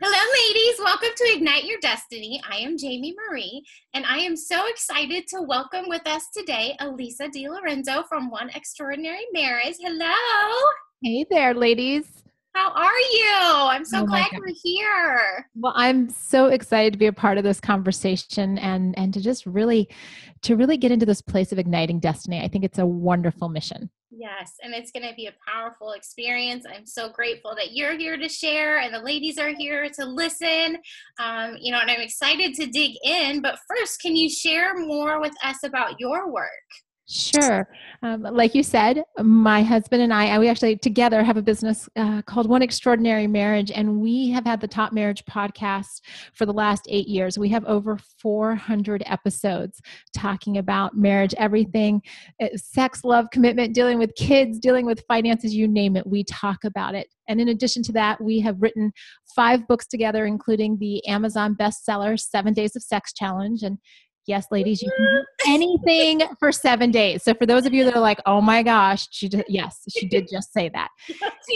Hello, ladies. Welcome to Ignite Your Destiny. I am Jamie Marie, and I am so excited to welcome with us today Alisa DiLorenzo from One Extraordinary Marriage. Hello. Hey there, ladies. How are you? I'm so Oh my glad God. you're here. Well, I'm so excited to be a part of this conversation and to just really get into this place of igniting destiny. I think it's a wonderful mission. Yes, and it's going to be a powerful experience. I'm so grateful that you're here to share and the ladies are here to listen. And I'm excited to dig in. But first, can you share more with us about your work? Sure. Like you said, my husband and we actually together have a business called One Extraordinary Marriage, and we have had the Top Marriage podcast for the last 8 years. We have over 400 episodes talking about marriage, everything, sex, love, commitment, dealing with kids, dealing with finances, you name it, we talk about it. And in addition to that, we have written 5 books together, including the Amazon bestseller, 7 Days of Sex Challenge. And yes, ladies, you can do anything for 7 days. So for those of you that are like, oh my gosh, she did just say that.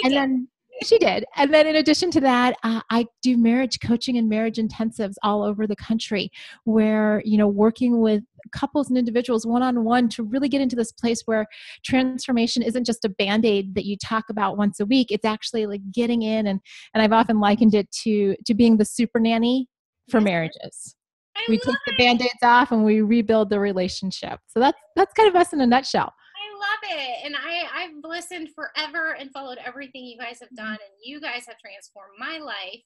Then she did. And then in addition to that, I do marriage coaching and marriage intensives all over the country where, working with couples and individuals one-on-one to really get into this place where transformation isn't just a Band-Aid that you talk about once a week. It's actually like getting in. And I've often likened it to being the super nanny for marriages. We take the Band-Aids off and we rebuild the relationship. So that's kind of us in a nutshell. I love it. And I've listened forever and followed everything you guys have done, and you guys have transformed my life.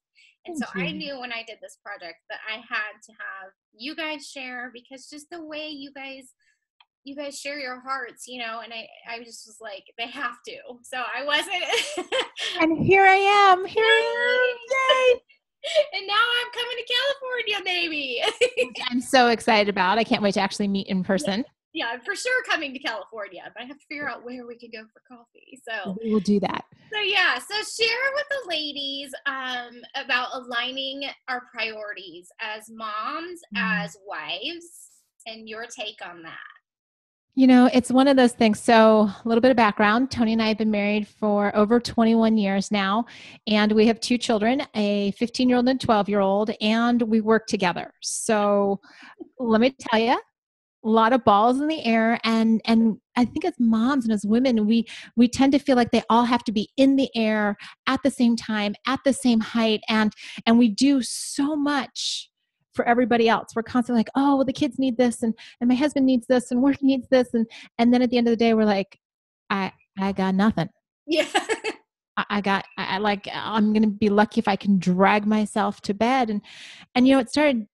And so I knew when I did this project that I had to have you guys share, because just the way you guys share your hearts, and I just was like, they have to. So I wasn't. And here I am. Yay! And now I'm coming to California, baby. I'm so excited about. I can't wait to actually meet in person. Yeah, I'm for sure coming to California, but I have to figure out where we could go for coffee. So we will do that. So share with the ladies about aligning our priorities as moms, as wives, and your take on that. It's one of those things. So a little bit of background. Tony and I have been married for over 21 years now, and we have 2 children, a 15-year-old and a 12-year-old, and we work together. So let me tell you, a lot of balls in the air. And I think as moms and as women, we tend to feel like they all have to be in the air at the same time, at the same height. And we do so much for everybody else. We're constantly like, oh, well, the kids need this, and my husband needs this, and work needs this. And then at the end of the day, we're like, I got nothing. Yeah. I'm going to be lucky if I can drag myself to bed. And it started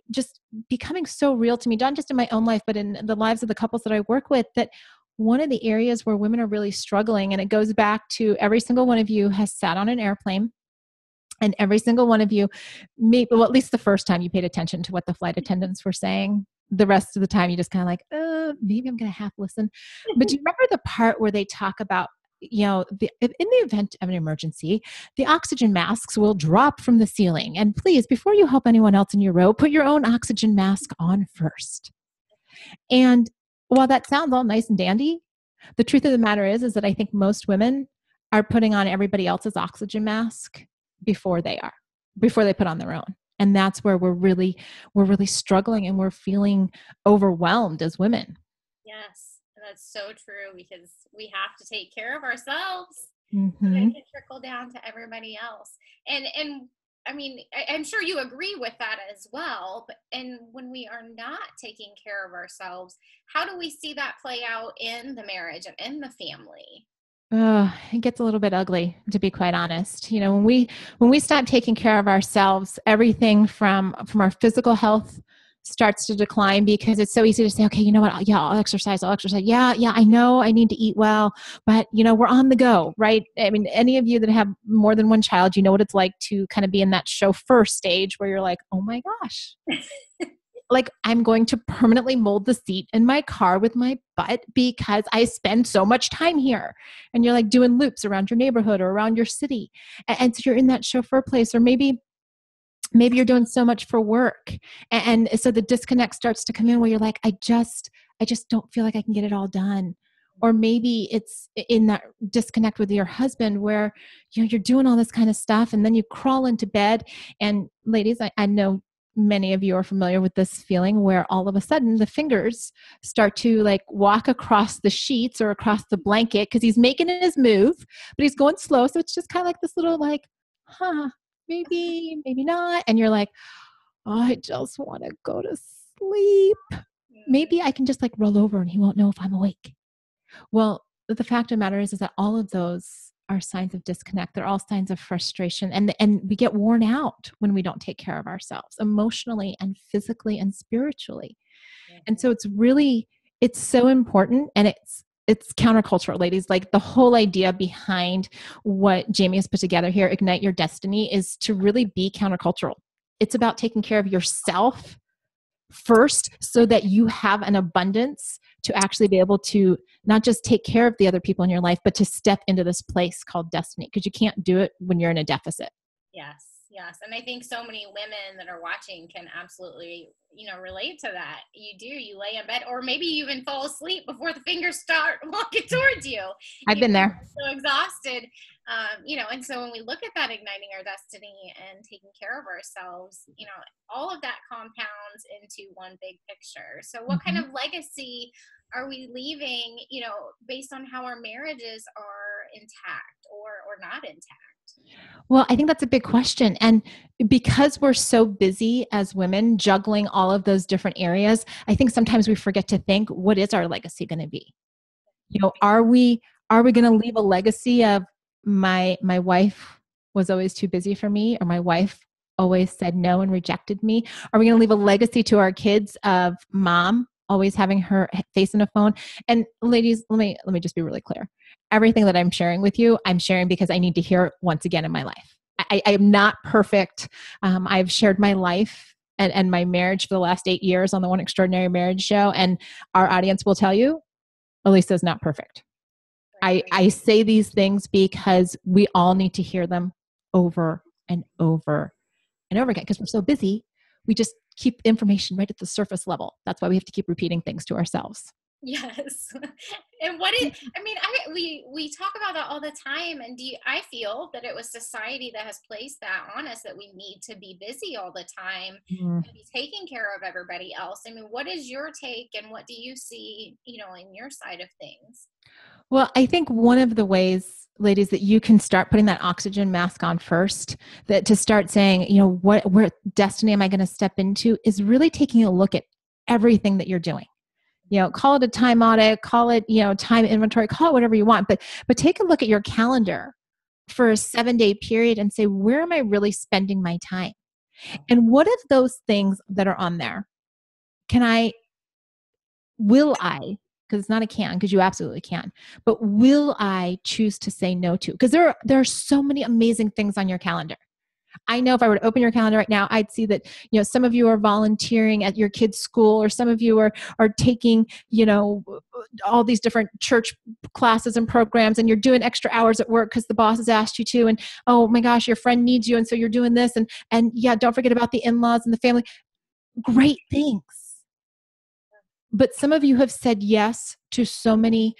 just becoming so real to me, not just in my own life, but in the lives of the couples that I work with, that one of the areas where women are really struggling, and it goes back to every single one of you has sat on an airplane, and every single one of you, at least the first time you paid attention to what the flight attendants were saying. The rest of the time you just kind of like, maybe I'm going to half listen. But do you remember the part where they talk about, in the event of an emergency, the oxygen masks will drop from the ceiling. And please, before you help anyone else in your row, put your own oxygen mask on first. And while that sounds all nice and dandy, the truth of the matter is that I think most women are putting on everybody else's oxygen mask before they put on their own. And that's where we're really struggling, and we're feeling overwhelmed as women. Yes, that's so true, because we have to take care of ourselves. Mm-hmm. So that can trickle down to everybody else. And I mean, I'm sure you agree with that as well. And when we are not taking care of ourselves, how do we see that play out in the marriage and in the family? It gets a little bit ugly, to be quite honest. When we stop taking care of ourselves, everything from our physical health starts to decline, because it's so easy to say, okay, you know what? Yeah, I'll exercise. Yeah, I know I need to eat well, but we're on the go, right? I mean, any of you that have more than one child, you know what it's like to kind of be in that chauffeur stage where you're like, oh my gosh. Like, I'm going to permanently mold the seat in my car with my butt because I spend so much time here. And you're like doing loops around your neighborhood or around your city. And so you're in that chauffeur place, or maybe you're doing so much for work. And so the disconnect starts to come in where you're like, I just don't feel like I can get it all done. Or maybe it's in that disconnect with your husband where, you're doing all this kind of stuff and then you crawl into bed. And ladies, I know many of you are familiar with this feeling where all of a sudden the fingers start to like walk across the sheets or across the blanket because he's making his move, but he's going slow. So it's just kind of like this little like, maybe not. And you're like, oh, I just want to go to sleep. Maybe I can just like roll over and he won't know if I'm awake. Well, the fact of the matter is that all of those are signs of disconnect. They're all signs of frustration. And we get worn out when we don't take care of ourselves emotionally and physically and spiritually. And so it's so important. And it's countercultural, ladies. Like the whole idea behind what Jamie has put together here, Ignite Your Destiny, is to really be countercultural. It's about taking care of yourself first so that you have an abundance to actually be able to not just take care of the other people in your life, but to step into this place called destiny, because you can't do it when you're in a deficit. Yes. Yes. And I think so many women that are watching can absolutely, relate to that. You lay in bed, or maybe you even fall asleep before the fingers start walking towards you. I've been there. So exhausted. And so when we look at that igniting our destiny and taking care of ourselves, all of that compounds into one big picture. So what kind of legacy are we leaving, based on how our marriages are intact or not intact? Well, I think that's a big question. And because we're so busy as women juggling all of those different areas, I think sometimes we forget to think, what is our legacy going to be? Are we going to leave a legacy of my wife was always too busy for me, or my wife always said no and rejected me? Are we going to leave a legacy to our kids of mom always having her face in a phone? And ladies, let me just be really clear. Everything that I'm sharing with you, I'm sharing because I need to hear it once again in my life. I am not perfect. I've shared my life and my marriage for the last 8 years on the One Extraordinary Marriage show. And our audience will tell you, Alisa is not perfect. I say these things because we all need to hear them over and over and over again, because we're so busy. We just keep information right at the surface level. That's why we have to keep repeating things to ourselves. Yes. And we talk about that all the time. And I feel that it was society that has placed that on us, that we need to be busy all the time and be taking care of everybody else. I mean, what is your take, and what do you see, in your side of things? Well, I think one of the ways, ladies, that you can start putting that oxygen mask on first, that to start saying, where destiny am I going to step into, is really taking a look at everything that you're doing. Call it a time audit, call it, time inventory, call it whatever you want, but take a look at your calendar for a 7-day period and say, where am I really spending my time? And what of those things that are on there will I, because it's not a can, because you absolutely can, but will I choose to say no to? Because there are so many amazing things on your calendar. I know if I were to open your calendar right now, I'd see that, some of you are volunteering at your kids' school, or some of you are taking, all these different church classes and programs, and you're doing extra hours at work because the boss has asked you to. And, oh my gosh, your friend needs you. And so you're doing this. And yeah, don't forget about the in-laws and the family. Great things. But some of you have said yes to so many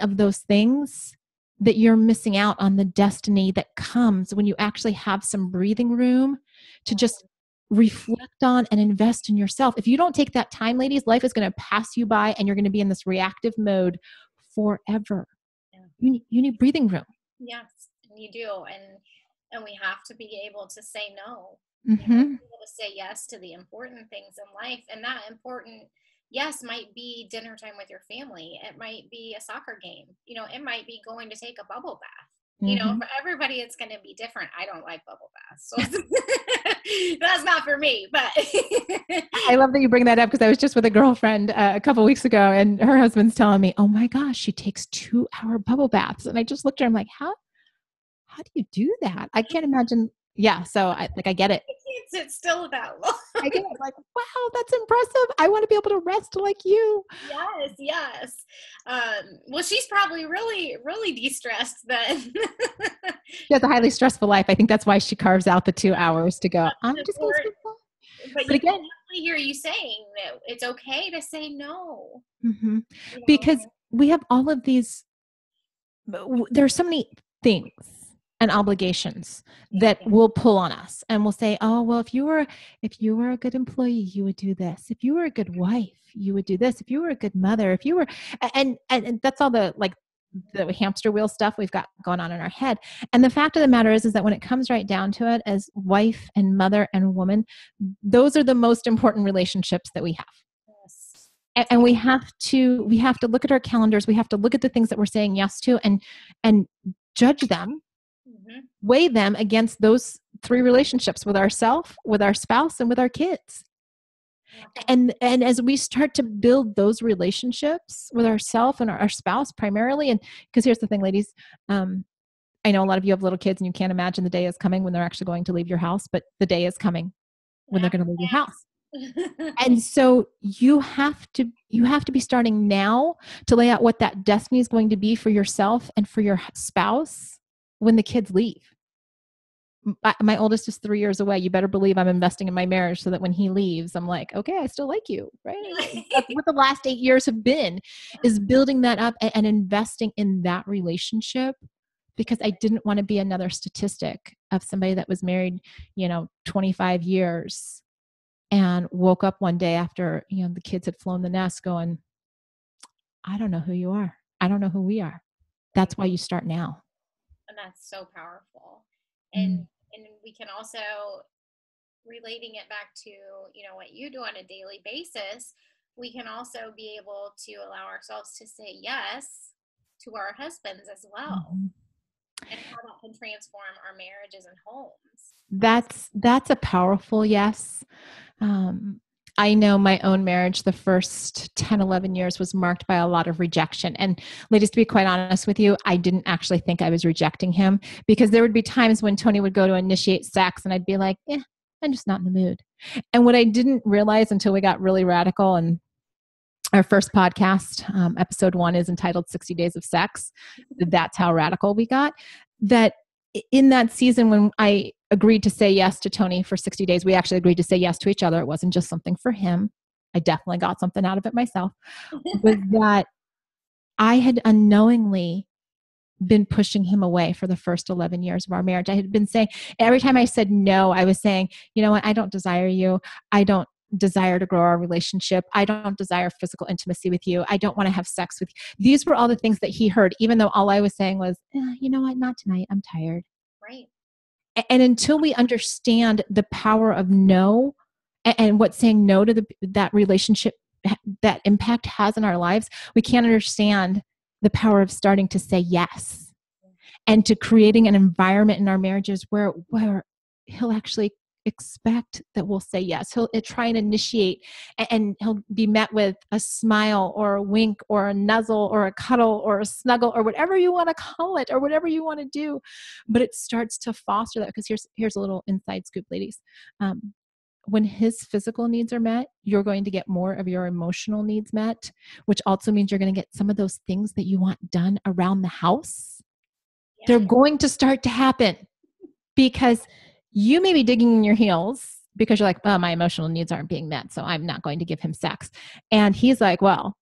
of those things that you're missing out on the destiny that comes when you actually have some breathing room to just reflect on and invest in yourself. If you don't take that time, ladies, life is going to pass you by and you're going to be in this reactive mode forever. Yeah. You need breathing room. Yes, you do. And we have to be able to say no. Mm-hmm. Be able to say yes to the important things in life. And that important yes might be dinner time with your family. It might be a soccer game. It might be going to take a bubble bath. For everybody, it's going to be different. I don't like bubble baths, so that's not for me. But I love that you bring that up, because I was just with a girlfriend a couple weeks ago, and her husband's telling me, "Oh my gosh, she takes 2-hour bubble baths," and I just looked at her. I'm like, "How do you do that?" I can't imagine. Yeah, so I get it. I can't sit still that long. I get it. Like, wow, that's impressive. I want to be able to rest like you. Yes. Well, she's probably really, really de-stressed then. She has a highly stressful life. I think that's why she carves out the 2 hours to go, I'm just going to sleep. But you can hear you saying that it's okay to say no. Mm-hmm. Because we have all of these, there's so many things and obligations that will pull on us, and we'll say, oh, well, if you were a good employee, you would do this. If you were a good wife, you would do this. If you were a good mother, if you were, and that's all the hamster wheel stuff we've got going on in our head. And the fact of the matter is that when it comes right down to it, as wife and mother and woman, those are the most important relationships that we have. Yes. And we have to look at our calendars. We have to look at the things that we're saying yes to and judge them, weigh them against those 3 relationships with ourselves, with our spouse, and with our kids. And as we start to build those relationships with ourselves and our spouse primarily, and because here's the thing, ladies, I know a lot of you have little kids and you can't imagine the day is coming when they're actually going to leave your house, but the day is coming when they're going to leave your house. And so you have to be starting now to lay out what that destiny is going to be for yourself and for your spouse when the kids leave. My oldest is 3 years away. You better believe I'm investing in my marriage so that when he leaves, I'm like, okay, I still like you, right? That's what the last 8 years have been, is building that up and investing in that relationship, because I didn't want to be another statistic of somebody that was married, 25 years and woke up one day after, the kids had flown the nest going, I don't know who you are. I don't know who we are. That's why you start now. And that's so powerful. And we can also, relating it back to, what you do on a daily basis, we can also be able to allow ourselves to say yes to our husbands as well. And how that can transform our marriages and homes. That's a powerful yes. I know my own marriage, the first 10, 11 years was marked by a lot of rejection. And ladies, to be quite honest with you, I didn't actually think I was rejecting him, because there would be times when Tony would go to initiate sex and I'd be like, I'm just not in the mood. And what I didn't realize until we got really radical, and our first podcast, episode 1 is entitled 60 Days of Sex. That's how radical we got. That in that season, when I agreed to say yes to Tony for 60 days, we actually agreed to say yes to each other. It wasn't just something for him. I definitely got something out of it myself. Was that I had unknowingly been pushing him away for the first 11 years of our marriage. I had been saying, every time I said no, I was saying, you know what, I don't desire you. I don't desire to grow our relationship. I don't desire physical intimacy with you. I don't want to have sex with you. These were all the things that he heard, even though all I was saying was, you know what, not tonight. I'm tired. Right. And until we understand the power of no and what saying no to that relationship, that impact has in our lives, we can't understand the power of starting to say yes and to creating an environment in our marriages where he'll actually expect that we'll say yes. He'll try and initiate, and he'll be met with a smile or a wink or a nuzzle or a cuddle or a snuggle or whatever you want to call it or whatever you want to do. But it starts to foster that, because here's a little inside scoop, ladies. When his physical needs are met, you're going to get more of your emotional needs met, which also means you're going to get some of those things that you want done around the house. Yeah. They're going to start to happen, because you may be digging in your heels because you're like, well, my emotional needs aren't being met, so I'm not going to give him sex. And he's like, well,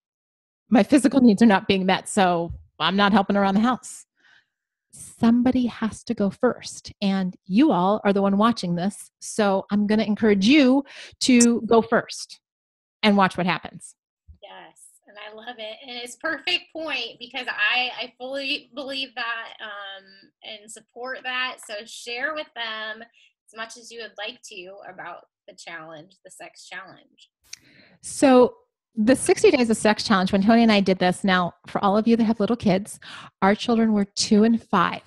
my physical needs are not being met, so I'm not helping around the house. Somebody has to go first. And you all are the one watching this. So I'm going to encourage you to go first and watch what happens. Yes. And I love it. And it's perfect point, because I fully believe that and support that. So share with them as much as you would like to about the challenge, the sex challenge. So the 60 Days of Sex Challenge, when Tony and I did this, now for all of you that have little kids, our children were 2 and 5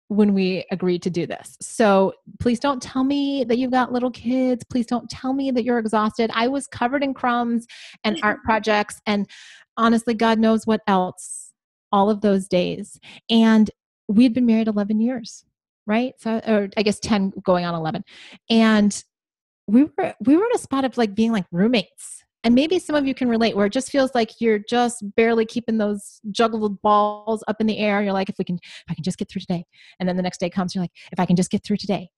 when we agreed to do this. So please don't tell me that you've got little kids. Please don't tell me that you're exhausted. I was covered in crumbs and art projects and honestly, God knows what else all of those days. And we'd been married 11 years, right? So, or I guess 10 going on 11. And we were in a spot of like being like roommates. And maybe some of you can relate, where it just feels like you're just barely keeping those juggled balls up in the air. You're like, if I can just get through today. And then the next day comes, you're like, if I can just get through today.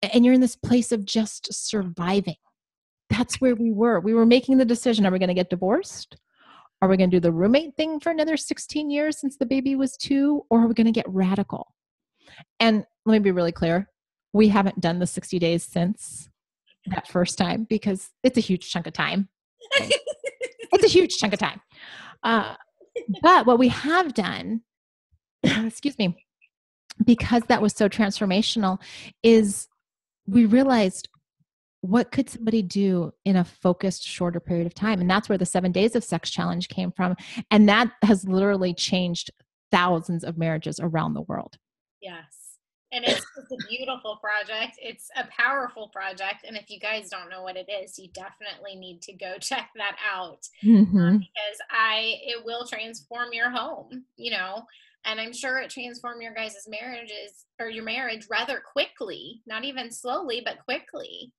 And you're in this place of just surviving. That's where we were. We were making the decision. Are we going to get divorced? Are we going to do the roommate thing for another 16 years since the baby was 2? Or are we going to get radical? And let me be really clear. We haven't done the 60 days since that first time because it's a huge chunk of time. Right? It's a huge chunk of time. But what we have done, excuse me, because that was so transformational, is we realized, what could somebody do in a focused, shorter period of time? And that's where the 7 days of sex challenge came from. And that has literally changed thousands of marriages around the world. Yes. And it's just a beautiful project. It's a powerful project. And if you guys don't know what it is, you definitely need to go check that out, because it will transform your home, and I'm sure it transformed your guys' marriages, or your marriage, rather quickly, not even slowly, but quickly.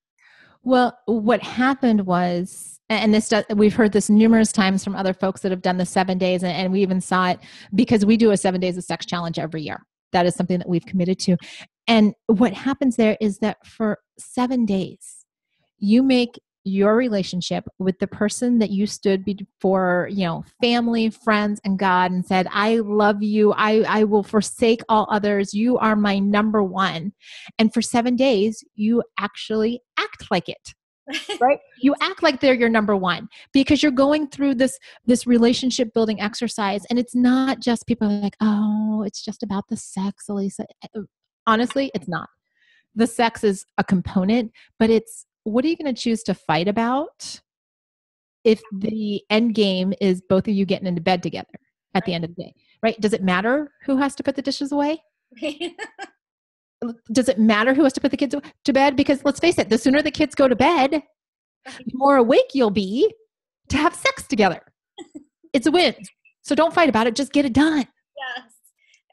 Well, what happened was, and we've heard this numerous times from other folks that have done the 7 days, and we even saw it because we do a 7 days of sex challenge every year. That is something that we've committed to. And what happens there is that for 7 days, you make your relationship with the person that you stood before, family, friends, and God, and said, I love you. I will forsake all others. You are my number one. And for 7 days, you actually act like it. Right? You act like they're your number one, because you're going through this relationship building exercise. And it's not just people are like, oh, it's just about the sex, Alisa. Honestly, it's not. The sex is a component, but it's, what are you going to choose to fight about if the end game is both of you getting into bed together at the end of the day, right? Does it matter who has to put the dishes away? Does it matter who has to put the kids to bed? Because let's face it, the sooner the kids go to bed, the more awake you'll be to have sex together. It's a win. So don't fight about it. Just get it done. Yes.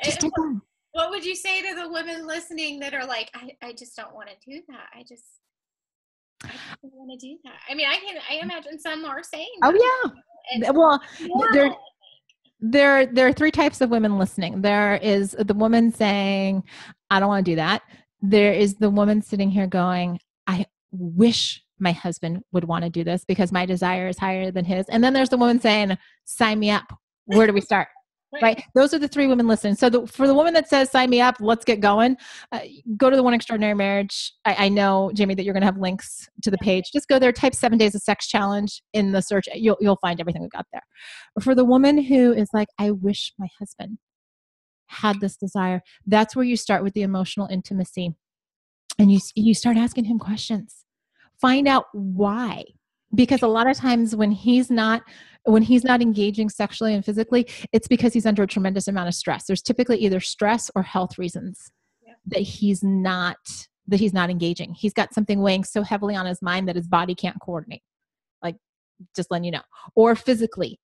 Just get it done. What would you say to the women listening that are like, I just don't want to do that. I just don't want to do that. I mean, I imagine some are saying that. Oh yeah. Well, there are 3 types of women listening. There is the woman saying, I don't want to do that. There is the woman sitting here going, I wish my husband would want to do this because my desire is higher than his. And then there's the woman saying, sign me up. Where do we start? Right? Those are the 3 women listening. So for the woman that says, sign me up, let's get going, go to the One Extraordinary Marriage. I know, Jamie, that you're going to have links to the page. Just go there, type 7 days of sex challenge in the search. You'll find everything we've got there. For the woman who is like, I wish my husband had this desire, that's where you start with the emotional intimacy. And you start asking him questions. Find out why. Because a lot of times when he's not engaging sexually and physically, it's because he's under a tremendous amount of stress. There's typically either stress or health reasons that he's not engaging. He's got something weighing so heavily on his mind that his body can't coordinate. Like, just letting you know. Or physically.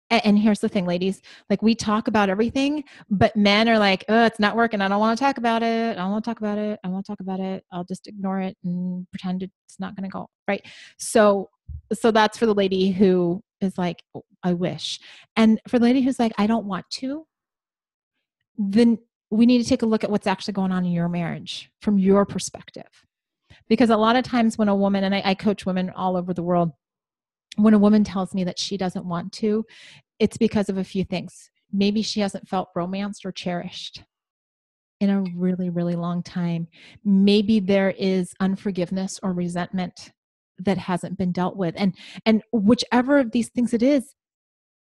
And here's the thing, ladies, like, we talk about everything, but men are like, oh, it's not working. I don't want to talk about it. I don't want to talk about it. I won't talk about it. I'll just ignore it and pretend it's not going to go. Right. So that's for the lady who is like, oh, I wish. And for the lady who's like, I don't want to, then we need to take a look at what's actually going on in your marriage from your perspective. Because a lot of times when a woman, and I coach women all over the world, when a woman tells me that she doesn't want to, it's because of a few things. Maybe she hasn't felt romanced or cherished in a really, really long time. Maybe there is unforgiveness or resentment that hasn't been dealt with. And whichever of these things it is,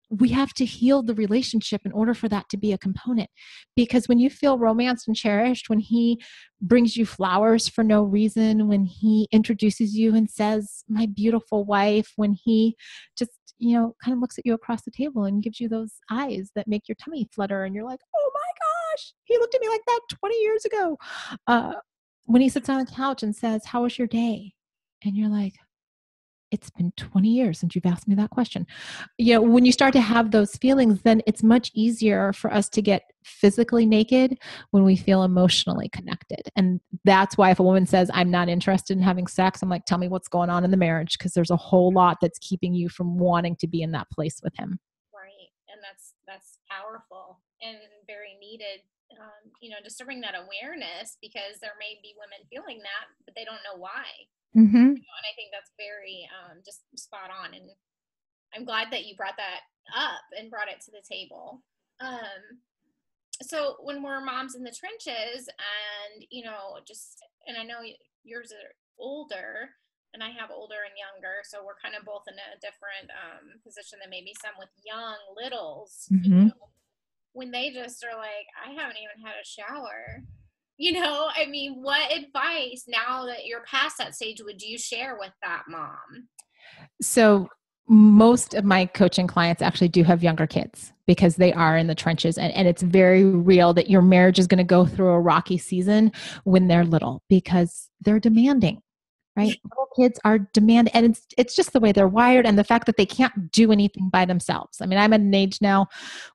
we have to heal the relationship in order for that to be a component. Because when you feel romanced and cherished, when he brings you flowers for no reason, when he introduces you and says, my beautiful wife, when he just, kind of looks at you across the table and gives you those eyes that make your tummy flutter and you're like, oh my gosh, he looked at me like that 20 years ago. When he sits on the couch and says, how was your day? And you're like, it's been 20 years since you've asked me that question. When you start to have those feelings, then it's much easier for us to get physically naked when we feel emotionally connected. And that's why if a woman says, I'm not interested in having sex, I'm like, tell me what's going on in the marriage, because there's a whole lot that's keeping you from wanting to be in that place with him. Right. And that's powerful and very needed, just to bring that awareness, because there may be women feeling that, but they don't know why. Mm-hmm. And I think that's very just spot on. And I'm glad that you brought that up and brought it to the table. So when we're moms in the trenches and, you know, and I know yours are older and I have older and younger, so we're kind of both in a different position than maybe some with young littles, you know, when they just are like, I haven't even had a shower. You know, I mean, what advice now that you're past that stage would you share with that mom? So most of my coaching clients actually do have younger kids because they are in the trenches, and it's very real that your marriage is going to go through a rocky season when they're little because they're demanding, right? Little kids are demanding, and it's just the way they're wired, and the fact that they can't do anything by themselves. I mean, I'm at an age now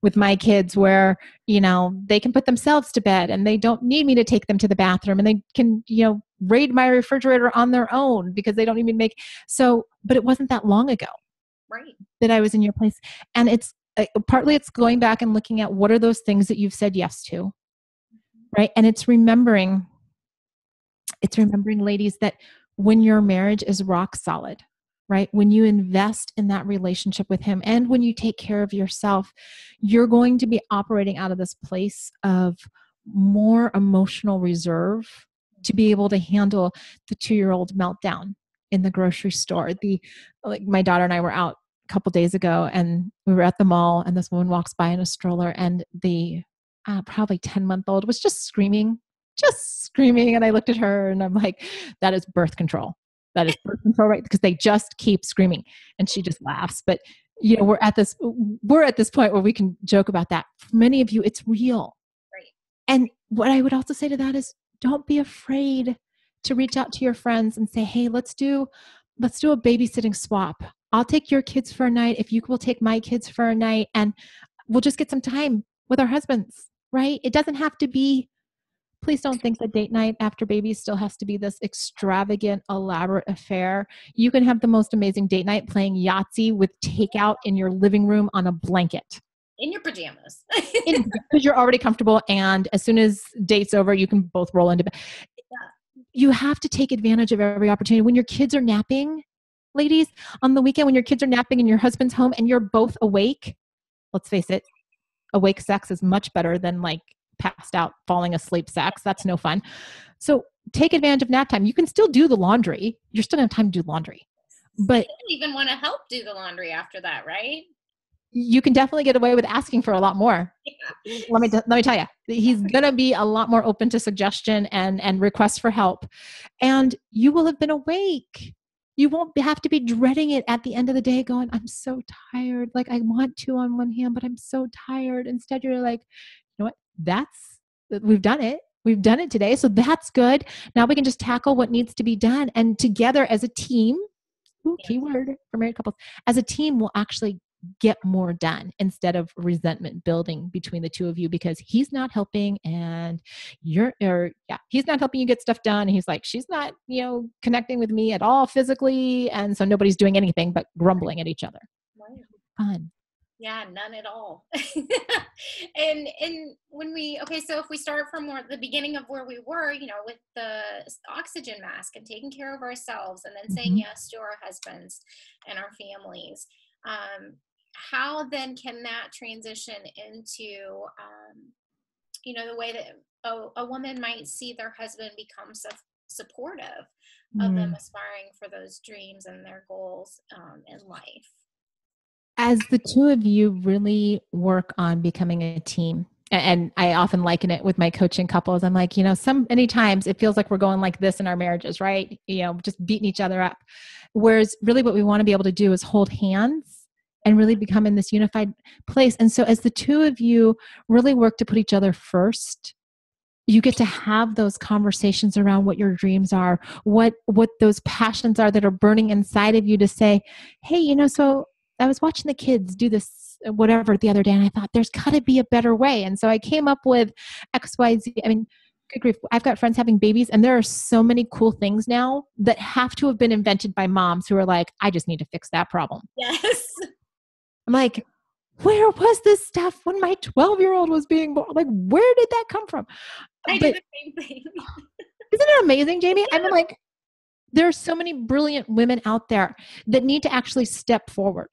with my kids where, you know, they can put themselves to bed and they don't need me to take them to the bathroom, and they can, you know, raid my refrigerator on their own because they don't even but it wasn't that long ago Right. that I was in your place. And it's partly it's going back and looking at what are those things that you've said yes to, right? And it's remembering, ladies, that when your marriage is rock solid, right? When you invest in that relationship with him and when you take care of yourself, you're going to be operating out of this place of more emotional reserve to be able to handle the 2-year-old meltdown in the grocery store. Like my daughter and I were out a couple days ago and we were at the mall and this woman walks by in a stroller and the probably 10-month-old was just screaming. And I looked at her and I'm like, that is birth control. That is birth control, right? Because they just keep screaming. And she just laughs. But, you know, we're at this point where we can joke about that. For many of you, it's real. Right. And what I would also say to that is don't be afraid to reach out to your friends and say, hey, let's do a babysitting swap. I'll take your kids for a night if you will take my kids for a night, and we'll just get some time with our husbands, right? It doesn't have to be, please don't think that date night after baby still has to be this extravagant, elaborate affair. You can have the most amazing date night playing Yahtzee with takeout in your living room on a blanket. In your pajamas. Because you're already comfortable, and as soon as date's over, you can both roll into bed. Yeah. You have to take advantage of every opportunity. When your kids are napping, ladies, on the weekend when your kids are napping and your husband's home and you're both awake, let's face it, awake sex is much better than like passed out, falling asleep sex. That's no fun. So take advantage of nap time. You can still do the laundry. You're still going to have time to do laundry. But you don't even want to help do the laundry after that, right? You can definitely get away with asking for a lot more. Yeah. Let me tell you, he's going to be a lot more open to suggestion and requests for help. And you will have been awake. You won't have to be dreading it at the end of the day going, I'm so tired. Like I want to on one hand, but I'm so tired. Instead, you're like, you know what? We've done it. We've done it today. So that's good. Now we can just tackle what needs to be done. And together as a team, keyword for married couples, as a team, we'll actually get more done instead of resentment building between the two of you because he's not helping and he's not helping you get stuff done. And he's like, she's not, connecting with me at all physically. And so nobody's doing anything but grumbling at each other. Right. Fun. Yeah, none at all. and so if we start from the beginning of where we were, with the oxygen mask and taking care of ourselves and then saying yes to our husbands and our families, how then can that transition into, the way that a woman might see their husband become supportive of them aspiring for those dreams and their goals in life? As the two of you really work on becoming a team, and I often liken it with my coaching couples. I'm like, many times it feels like we're going like this in our marriages, right? Just beating each other up. Whereas really what we want to be able to do is hold hands and really become in this unified place. And so as the two of you really work to put each other first, you get to have those conversations around what your dreams are, what those passions are that are burning inside of you to say, hey, so I was watching the kids do this, whatever, the other day, and I thought there's got to be a better way. And so I came up with XYZ. I mean, good grief. I've got friends having babies, and there are so many cool things now that have to have been invented by moms who are like, I just need to fix that problem. Yes. I'm like, where was this stuff when my 12-year-old was being born? Like, where did that come from? I do the same thing. Isn't it amazing, Jamie? Yeah. I mean, like, there are so many brilliant women out there that need to actually step forward.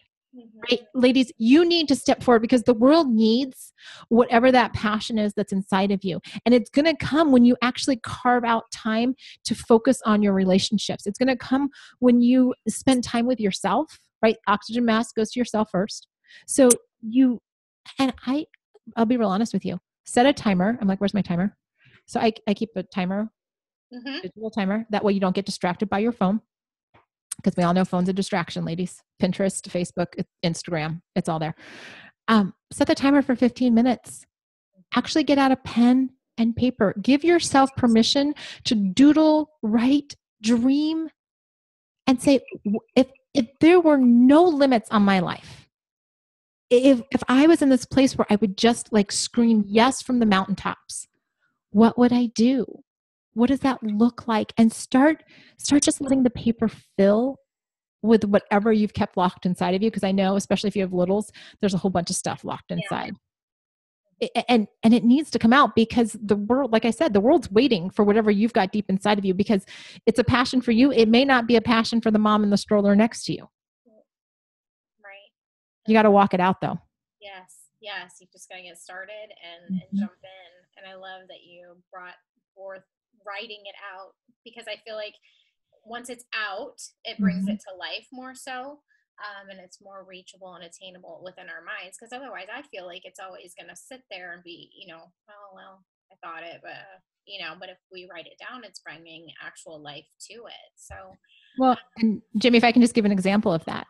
Right? Ladies, you need to step forward because the world needs whatever that passion is that's inside of you. And it's going to come when you actually carve out time to focus on your relationships. It's going to come when you spend time with yourself, right? Oxygen mask goes to yourself first. So I'll be real honest with you. Set a timer. I'm like, where's my timer? So I keep a timer, digital timer. That way you don't get distracted by your phone. Because we all know phone's a distraction, ladies. Pinterest, Facebook, Instagram, it's all there. Set the timer for 15 minutes. Actually get out a pen and paper. Give yourself permission to doodle, write, dream, and say, if there were no limits on my life, if I was in this place where I would just like scream yes from the mountaintops, what would I do? What does that look like? And start just letting the paper fill with whatever you've kept locked inside of you. Because I know, especially if you have littles, there's a whole bunch of stuff locked inside. Yeah. And it needs to come out because the world, like I said, the world's waiting for whatever you've got deep inside of you because it's a passion for you. It may not be a passion for the mom in the stroller next to you. Right. You got to walk it out though. Yes. You just got to get started and jump in. And I love that you brought forth writing it out because I feel like once it's out, it brings it to life more so. And it's more reachable and attainable within our minds. Because otherwise, I feel like it's always going to sit there and be, oh, well, I thought it, but if we write it down, it's bringing actual life to it. So, well, and Jimmy, if I can just give an example of that.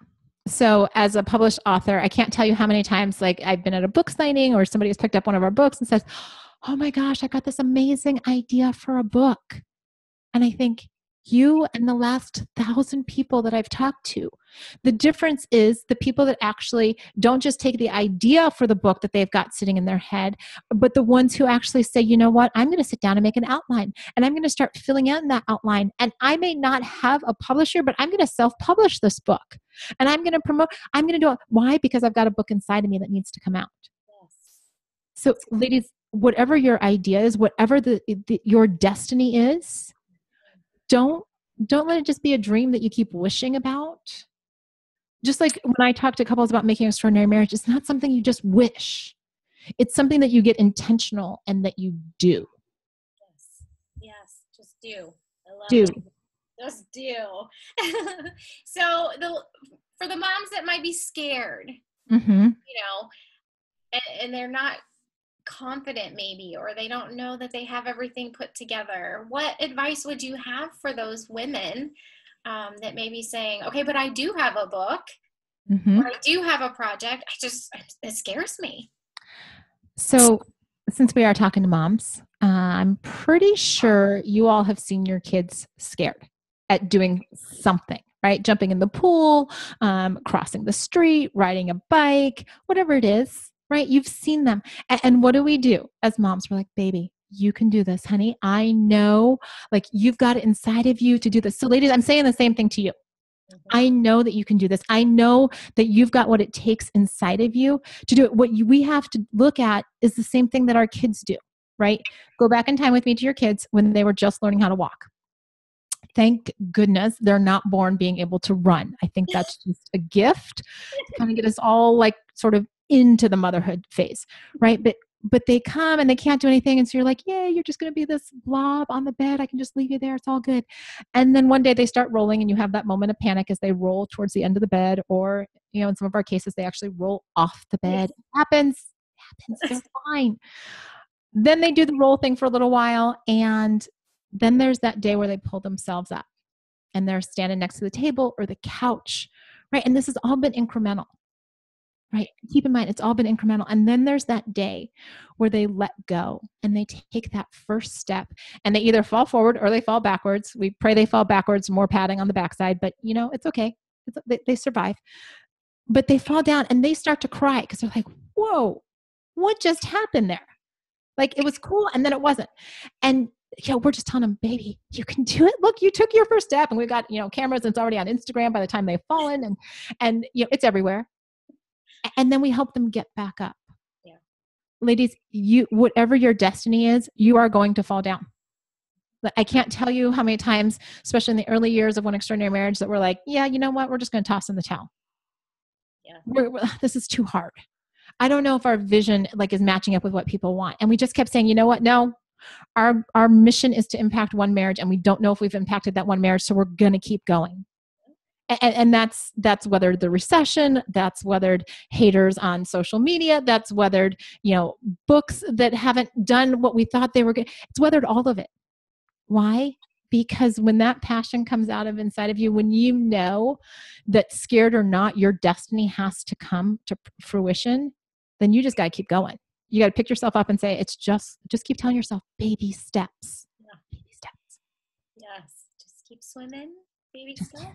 So as a published author, I can't tell you how many times like I've been at a book signing or somebody has picked up one of our books and says, oh my gosh, I got this amazing idea for a book. And I think, you and the last 1,000 people that I've talked to. The difference is the people that actually don't just take the idea for the book that they've got sitting in their head, but the ones who actually say, you know what, I'm going to sit down and make an outline and I'm going to start filling in that outline. And I may not have a publisher, but I'm going to self-publish this book and I'm going to promote, I'm going to do it. Why? Because I've got a book inside of me that needs to come out. Yes. So ladies, whatever your idea is, whatever your destiny is, don't let it just be a dream that you keep wishing about. Just like when I talk to couples about making extraordinary marriage, it's not something you just wish. It's something that you get intentional and that you do. Yes, just do. I love do. it. Just do. So for the moms that might be scared, and they're not confident maybe, or they don't know that they have everything put together, what advice would you have for those women that may be saying, okay, but I do have a book, or I do have a project, it scares me? So since we are talking to moms, I'm pretty sure you all have seen your kids scared at doing something, right? Jumping in the pool, crossing the street, riding a bike, whatever it is. Right? You've seen them. And what do we do as moms? We're like, baby, you can do this, honey. I know, like you've got it inside of you to do this. So ladies, I'm saying the same thing to you. I know that you can do this. I know that you've got what it takes inside of you to do it. What we have to look at is the same thing that our kids do, right? Go back in time with me to your kids when they were just learning how to walk. Thank goodness they're not born being able to run. I think that's just a gift to kind of get us all like sort of into the motherhood phase, right? But they come and they can't do anything. And so you're like, yeah, you're just going to be this blob on the bed. I can just leave you there. It's all good. And then one day they start rolling and you have that moment of panic as they roll towards the end of the bed, or, in some of our cases, they actually roll off the bed. It happens. They're fine. Then they do the roll thing for a little while. And then there's that day where they pull themselves up and they're standing next to the table or the couch, right? And this has all been incremental. Right. Keep in mind, it's all been incremental. And then there's that day where they let go and they take that first step and they either fall forward or they fall backwards. We pray they fall backwards, more padding on the backside, but it's okay. They survive. But they fall down and they start to cry because they're like, whoa, what just happened there? Like it was cool and then it wasn't. And we're just telling them, baby, you can do it. Look, you took your first step, and we've got, cameras and it's already on Instagram by the time they've fallen and it's everywhere. And then we help them get back up. Yeah. Ladies, whatever your destiny is, you are going to fall down. I can't tell you how many times, especially in the early years of One Extraordinary Marriage, that we're like, yeah, you know what? We're just going to toss in the towel. Yeah. This is too hard. I don't know if our vision like is matching up with what people want. And we just kept saying, you know what? No, our mission is to impact one marriage, and we don't know if we've impacted that one marriage. So we're going to keep going. And that's weathered the recession. That's weathered haters on social media. That's weathered, books that haven't done what we thought they were good. It's weathered all of it. Why? Because when that passion comes out of inside of you, when you know that scared or not, your destiny has to come to fruition, then you just got to keep going. You got to pick yourself up and say, it's just keep telling yourself baby steps. Yeah. Baby steps. Yes. Just keep swimming. Baby steps.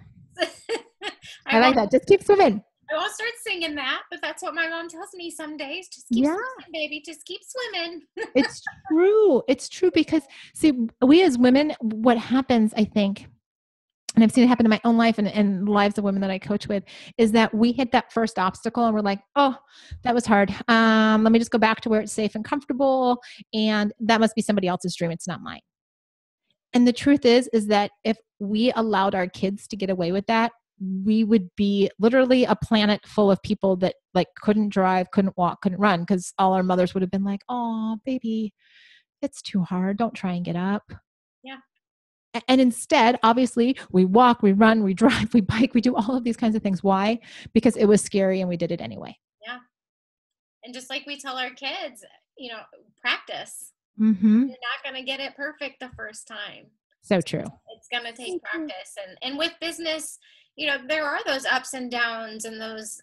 I like that. Just keep swimming. I won't start singing that, but that's what my mom tells me some days. Just keep swimming, baby. Just keep swimming. It's true. It's true because, see, we as women, what happens, I think, and I've seen it happen in my own life and lives of women that I coach with, is that we hit that first obstacle and we're like, oh, that was hard. Let me just go back to where it's safe and comfortable. And that must be somebody else's dream. It's not mine. And the truth is that if we allowed our kids to get away with that, we would be literally a planet full of people that like couldn't drive, couldn't walk, couldn't run, because all our mothers would have been like, oh, baby, it's too hard. Don't try and get up. Yeah. And instead, obviously, we walk, we run, we drive, we bike, we do all of these kinds of things. Why? Because it was scary and we did it anyway. Yeah. And just like we tell our kids, practice. Mm-hmm. You're not going to get it perfect the first time. So true. It's going to take practice. And with business, there are those ups and downs and those,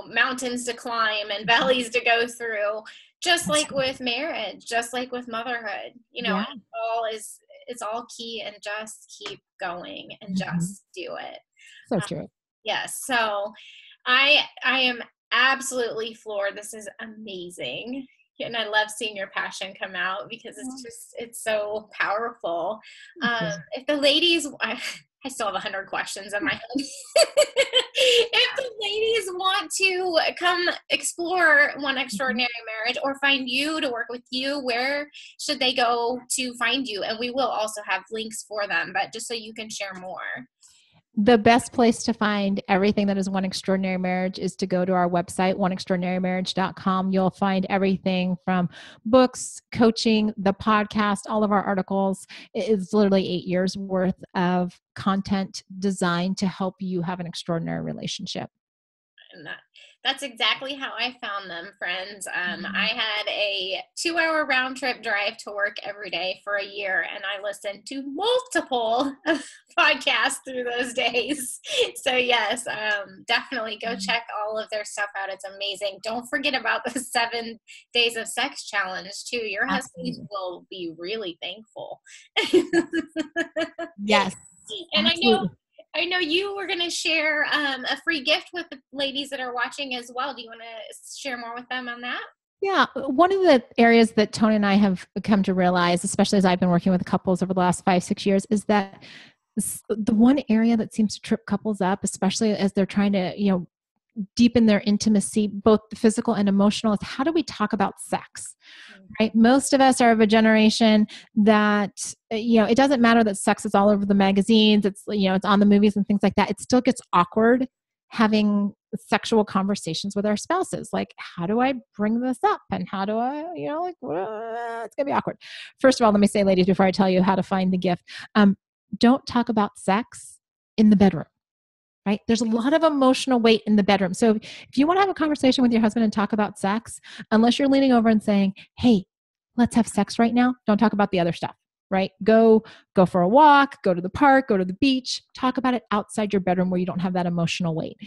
mountains to climb and valleys to go through, just like with marriage, just like with motherhood, it's all key, and just keep going and just do it. So true. Yes. So I am absolutely floored. This is amazing. And I love seeing your passion come out because it's so powerful. If the ladies, I still have 100 questions in my head. If the ladies want to come explore One Extraordinary Marriage or find you to work with you, where should they go to find you? And we will also have links for them, but just so you can share more. The best place to find everything that is One Extraordinary Marriage is to go to our website, oneextraordinarymarriage.com. You'll find everything from books, coaching, the podcast, all of our articles. It's literally 8 years worth of content designed to help you have an extraordinary relationship. And that's exactly how I found them, friends. I had a 2-hour round trip drive to work every day for a year, and I listened to multiple podcasts through those days. So yes, definitely go check all of their stuff out. It's amazing. Don't forget about the 7 days of sex challenge too. Your husband will be really thankful. Yes. And absolutely. I know you were going to share a free gift with the ladies that are watching as well. Do you want to share more with them on that? Yeah. One of the areas that Tony and I have come to realize, especially as I've been working with couples over the last 5-6 years, is that the one area that seems to trip couples up, especially as they're trying to, deepen their intimacy, both the physical and emotional, is how do we talk about sex? Right? Most of us are of a generation that, it doesn't matter that sex is all over the magazines. It's, it's on the movies and things like that. It still gets awkward having sexual conversations with our spouses. Like, how do I bring this up? And how do I, it's going to be awkward. First of all, let me say, ladies, before I tell you how to find the gift, don't talk about sex in the bedroom. Right? There's a lot of emotional weight in the bedroom. So if you want to have a conversation with your husband and talk about sex, unless you're leaning over and saying, hey, let's have sex right now, don't talk about the other stuff, right? Go for a walk, go to the park, go to the beach, talk about it outside your bedroom where you don't have that emotional weight.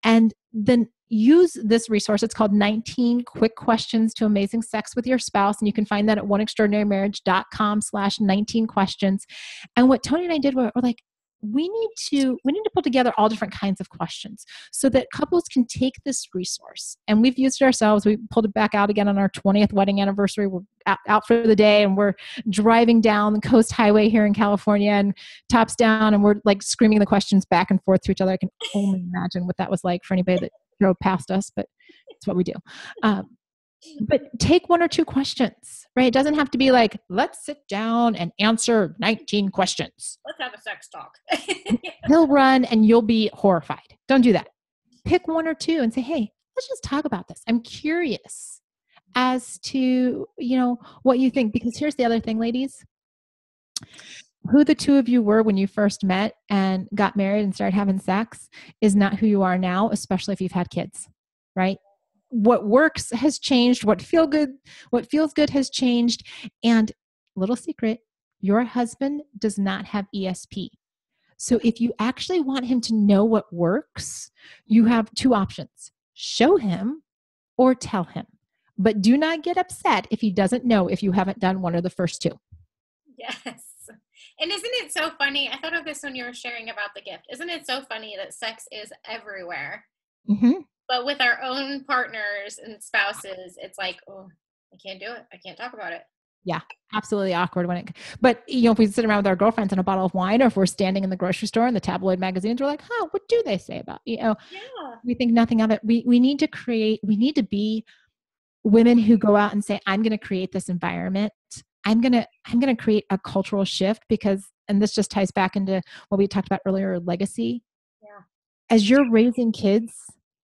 And then use this resource. It's called 19 Quick Questions to Amazing Sex with Your Spouse. And you can find that at oneextraordinarymarriage.com/19 questions. And what Tony and I did, we're like, we need to pull together all different kinds of questions so that couples can take this resource. And we've used it ourselves. We pulled it back out again on our 20th wedding anniversary. We're out for the day and we're driving down the Coast Highway here in California and tops down, and we're like screaming the questions back and forth to each other. I can only imagine what that was like for anybody that drove past us, but it's what we do. But take 1 or 2 questions, right? It doesn't have to be like, let's sit down and answer 19 questions. Let's have a sex talk. He'll run and you'll be horrified. Don't do that. Pick 1 or 2 and say, hey, let's just talk about this. I'm curious as to, what you think, because here's the other thing, ladies. Who the two of you were when you first met and got married and started having sex is not who you are now, especially if you've had kids, right? What works has changed. What feels good has changed. And little secret, your husband does not have ESP. So if you actually want him to know what works, you have two options: show him or tell him. But do not get upset if he doesn't know if you haven't done one of the first two. Yes. And isn't it so funny? I thought of this when you were sharing about the gift. Isn't it so funny that sex is everywhere? Mm-hmm. But with our own partners and spouses, it's like, oh, I can't do it. I can't talk about it. Yeah, absolutely awkward but if we sit around with our girlfriends and a bottle of wine, or if we're standing in the grocery store and the tabloid magazines, we're like, what do they say about, Yeah. We think nothing of it. We need to be women who go out and say, I'm going to create this environment. I'm going to create a cultural shift and this just ties back into what we talked about earlier, legacy. Yeah. As you're raising kids,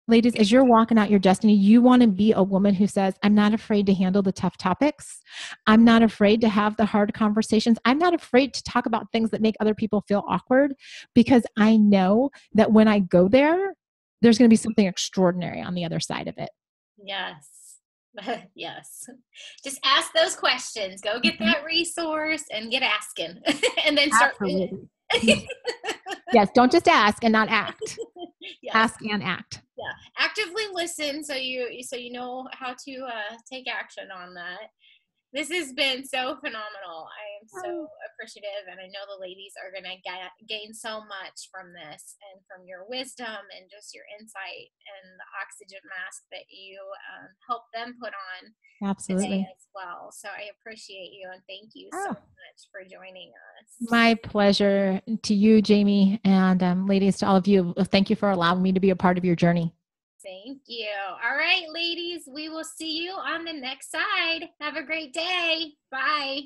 ladies, as you're walking out your destiny, you want to be a woman who says, I'm not afraid to handle the tough topics. I'm not afraid to have the hard conversations. I'm not afraid to talk about things that make other people feel awkward, because I know that when I go there, there's going to be something extraordinary on the other side of it. Yes. Yes. Just ask those questions. Go get that resource and get asking and then start doing it. Yes. Don't just ask and not act. Yes. Ask and act. Yeah. Actively listen so you know how to take action on that. This has been so phenomenal. I am so appreciative, and I know the ladies are going to gain so much from this and from your wisdom and just your insight and the oxygen mask that you help them put on. Absolutely. Today as well. So I appreciate you, and thank you so much for joining us. My pleasure to you, Jamie, and ladies, to all of you. Thank you for allowing me to be a part of your journey. Thank you. All right, ladies, we will see you on the next side. Have a great day. Bye.